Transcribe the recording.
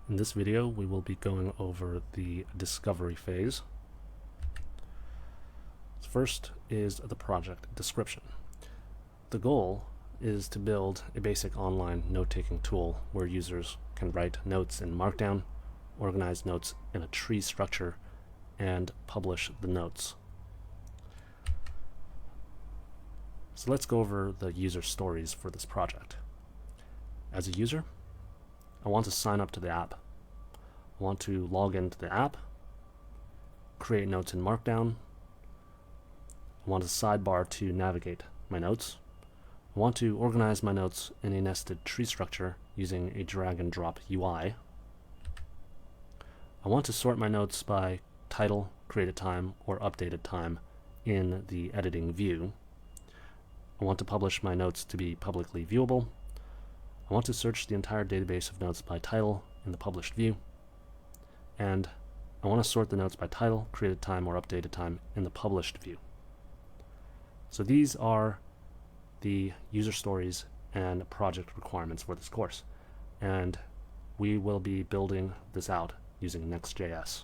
In this video, we will be going over the discovery phase. First is the project description. The goal is to build a basic online note-taking tool where users can write notes in Markdown, organize notes in a tree structure, and publish the notes. So let's go over the user stories for this project. As a user, I want to sign up to the app. I want to log into the app, create notes in Markdown. I want a sidebar to navigate my notes. I want to organize my notes in a nested tree structure using a drag and drop UI. I want to sort my notes by title, created time, or updated time in the editing view. I want to publish my notes to be publicly viewable. I want to search the entire database of notes by title in the published view. And I want to sort the notes by title, created time, or updated time in the published view. So these are the user stories and project requirements for this course. And we will be building this out using Next.js.